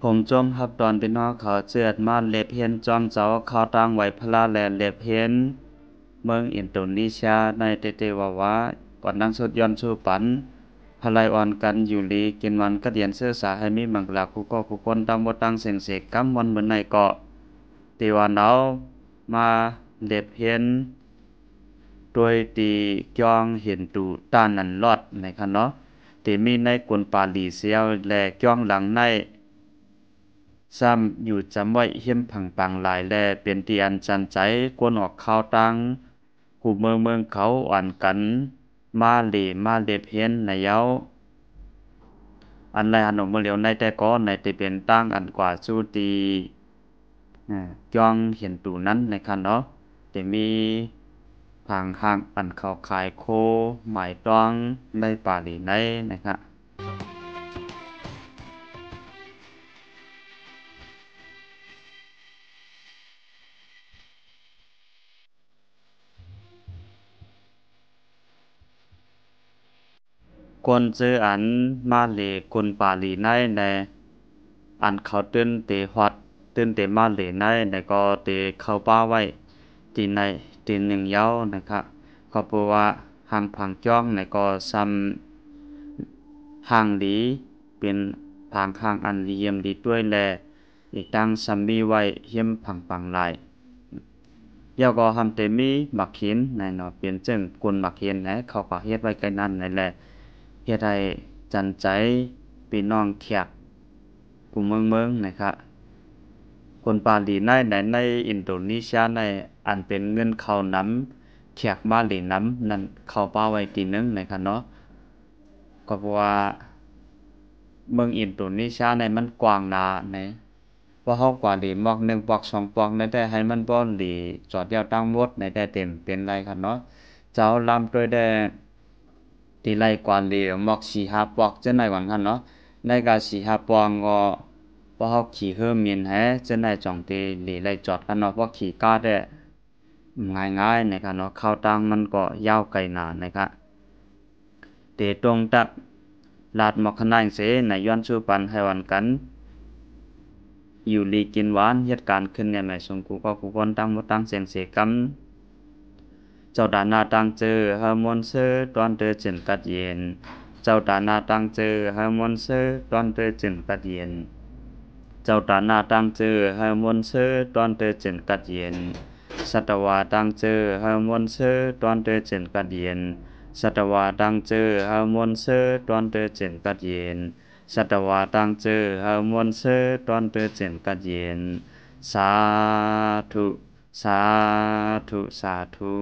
ผมจมรับตอนเป็นน้องเขาเจือดมาเล็บเฮียนจอมเจ้าเขาตั้งไว้พลาแลเล็บเฮียนเมืองอินโดนีเซียในเตเตวาวาก่อนนังสุดยอนชูปันพลายอ่อนกันอยู่ลีกินวันก็เดียนเสื้อสาให้มีมังหลักผู้ก็ผู้คนตั้งบ่ตั้งเสียงเสกกำวันเหมือนในเกาะตีวันเอามาเล็บเฮียนโดยตีกยองเห็นตูต้านนันรอดในคันเนาะตีมีในกวนปาลีเซียวและกยองหลังในซ้ำอยู่จำไว้เฮียมผังปังหลายแลเป็นที่อันจันใจกวนออกข่าวตังหูเมืองเขาอ่อนกันมาเลมาเลเพียนในเย้าอันไรอันออกมาเหลียวในแต่ก็ในแต่เป็นตั้งอันกว่าสู้ตีจ้องเห็นตูนั้นในคันเนาะแต่มีผังห่างอันเขาขายโคหมายต้องในป่าหลีในนะครับกวนเจออันมาเลคนป่าหลีในในอันเขาตื้นเตฮอดตื้นเตมาเลในในก็เตเข้าป้าไว้ตีในตีหนึ่งเย้านะครับเขาบอกว่าหางผังจ้องในก็ซ้ำหางหลีเป็นผังหางอันเลียมดีด้วยแลอีกตั้งซัมมีไว้เฮียมผังปังหลายเย้าก็ทำเตมีมักเขียนในเนาะเป็นจึงกุนมักเขียนนะเขาก็เฮ็ดไว้ไกลนั้นนั่นแหละเฮ็ดให้จันใจพี่น้องแขกกลุ่มเมืองนะครับคนปาหลีในอินโดนีเซียในอันเป็นเงินเข้านำแขกมาหลีนำนั่นเข้าป้าไว้ทีนึงนะครับเนาะก็เพราะว่าเมืองอินโดนีเซียในมันกว้างหนาในว่าเฮากว่าหลีมอก1ปอก2ปอกในแต่ให้มันบ่หลีจอดยาวตั้งหมดในแต่เต็มเป็นไรครับเนาะเจ้าลำด้วยได้ตีไรกว่าหลีมอก4 5ปอกจังได๋ว่างั้นเนาะในก็4 5ปอกก็พอเฮาขี่เฮิมเมียนแฮจังได๋จ่องเตหลีไรจอดกันเนาะเพราะขี่กาได้ง่ายๆนะครับเนาะเข้าตังมันก็ยาวไกลหนานะครับเตตรงตักลาดหมอกขนายเสในย้อนสู่ปันให้วันกันอยู่ลีกินหวานเหตุการณ์ขึ้นในแม่สงกูก็กูคนตั้งบ่ตั้งเสียงเสกำเจ้าดานาตั้งเจอฮาร์โมนเซอร์ตอนเตอจินกัดเย็นเจ้าดานาตั้งเจอฮาร์โมนเซอร์ตอนเตอจินกัดเย็นเจ้าตาหน้าตั้งเจอฮาร์โมนเซอร์ตอนเตอจินกัดเย็นสัตวาตั้งเจอฮาร์โมนเซอร์ตอนเตอจินกัดเย็นสัตวาตั้งเจอฮาร์โมนเซอร์ตอนเตอจินกัดเย็นสัตวาตั้งเจอฮาร์โมนเซอร์ตอนเตอจินกัดเย็นสาธุสาธุสาธุ